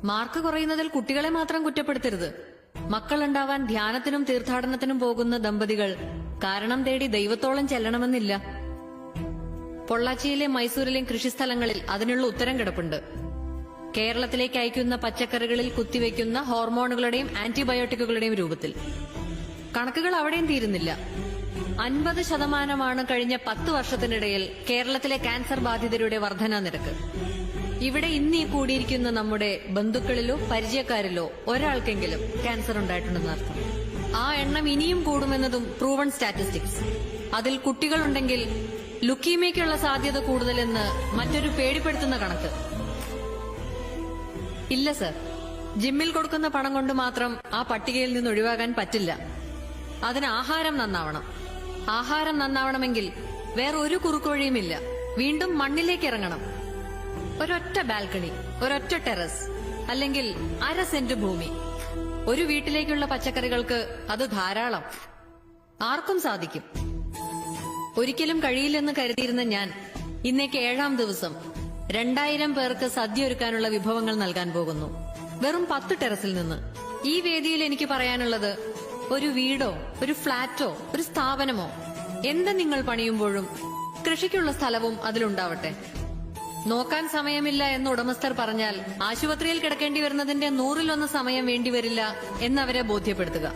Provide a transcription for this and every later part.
Mark കുറയുന്നതിൽ കുട്ടികളെ മാത്രം കുറ്റപ്പെടുത്തരുത്. മക്കളുണ്ടാവാൻ ധ്യാനത്തിനും തീർത്ഥാടനത്തിനും പോകുന്ന ദമ്പതികൾ കാരണം തേടി ദൈവത്തോളം ചെല്ലണമെന്നില്ല. പൊള്ളാച്ചിയിലെ മൈസൂരിലെയും കൃഷിസ്ഥലങ്ങളിൽ അതിനുള്ള ഉത്തരം കിടപ്പുണ്ട്. കേരളത്തിലേക്ക് അയക്കുന്ന പച്ചക്കറികളിൽ കുത്തിവെക്കുന്ന ഹോർമോണുകളുടെയും ആന്റിബയോട്ടിക്കുകളുടെയും രൂപത്തിൽ. കണക്കുകൾ അവിടെയും തീരുന്നില്ല. 50% കഴിഞ്ഞ 10 വർഷത്തിനിടയിൽ കേരളത്തിലെ ക്യാൻസർ ബാധിതരുടെ വർധനാ നിരക്ക്. ഇവിടെ ഇന്നീ കൂടിയിരിക്കുന്ന നമ്മുടെ ബന്ധുക്കളിലോ പരിചയക്കാരിലോ ഒരാൾക്കെങ്കിലും ക്യാൻസർ ഉണ്ടായിട്ടുണ്ടെന്ന് അർത്ഥം. ആ എണ്ണം ഇനിയും കൂടുമെന്നതും പ്രൂവൺ സ്റ്റാറ്റിസ്റ്റിക്സ്. അതിൽ കുട്ടികളുണ്ടെങ്കിൽ ലുക്കീമിയയ്ക്കുള്ള സാധ്യത കൂടുതലെന്ന് മറ്റൊരു പേടിപ്പെടുത്തുന്ന കണക്ക്. ഇല്ല സർ, ജിമ്മിൽ കൊടുക്കുന്ന പണം കൊണ്ട് മാത്രം ആ പട്ടികയിൽ നിന്ന് ഒഴിവാകാൻ പറ്റില്ല. അതിന് ആഹാരം നന്നാവണം. ആഹാരം നന്നാവണമെങ്കിൽ വേറെ ഒരു കുറുക്കുവഴിയുമില്ല. വീണ്ടും മണ്ണിലേക്ക് ഇറങ്ങണം. ഒരൊറ്റ ബാൽക്കണി, ഒരൊറ്റ ടെറസ്, അല്ലെങ്കിൽ 1/2 സെന്റ് ഭൂമി. ഒരു വീട്ടിലേക്കുള്ള പച്ചക്കറികൾക്ക് അത് ധാരാളം. ആർക്കും സാധിക്കും. ഒരിക്കലും കഴിയില്ലെന്ന് കരുതിയിരുന്ന ഞാൻ ഇന്നേക്ക് 7ാം ദിവസം 2000 പേർക്ക് സദ്യ ഒരുക്കാനുള്ള വിഭവങ്ങൾ നൽകാൻ പോകുന്നു. വെറും 10 ടെറസിൽ നിന്ന്. ഈ വേദിയിൽ എനിക്ക് പറയാനുള്ളത്, ഒരു വീടോ ഒരു ഫ്ളാറ്റോ ഒരു സ്ഥാപനമോ എന്ത് നിങ്ങൾ പണിയുമ്പോഴും കൃഷിക്കുള്ള സ്ഥലവും അതിലുണ്ടാവട്ടെ. നോക്കാൻ സമയമില്ല എന്ന് ഉടമസ്ഥർ പറഞ്ഞാൽ ആശുപത്രിയിൽ കിടക്കേണ്ടി വരുന്നതിന്റെ 100-1 സമയം വേണ്ടിവരില്ല എന്നവരെ ബോധ്യപ്പെടുത്തുക.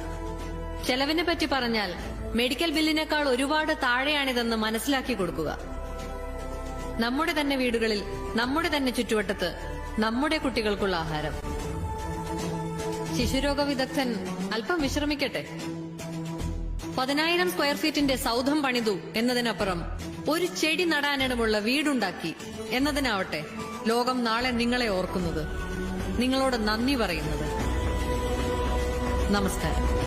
ചെലവിനെ പറ്റി പറഞ്ഞാൽ മെഡിക്കൽ ബില്ലിനേക്കാൾ ഒരുപാട് താഴെയാണിതെന്ന് മനസ്സിലാക്കി കൊടുക്കുക. നമ്മുടെ തന്നെ വീടുകളിൽ, നമ്മുടെ തന്നെ ചുറ്റുവട്ടത്ത് നമ്മുടെ കുട്ടികൾക്കുള്ള ആഹാരം. ശിശുരോഗ വിദഗ്ധൻ അല്പം വിശ്രമിക്കട്ടെ. 10,000 സ്ക്വയർ ഫീറ്റിന്റെ സൗധം പണിതു എന്നതിനപ്പുറം ഒരു ചെടി നടാനിടമുള്ള വീടുണ്ടാക്കി എന്നതിനാവട്ടെ ലോകം നാളെ നിങ്ങളെ ഓർക്കുന്നത്, നിങ്ങളോട് നന്ദി പറയുന്നത്. നമസ്കാരം.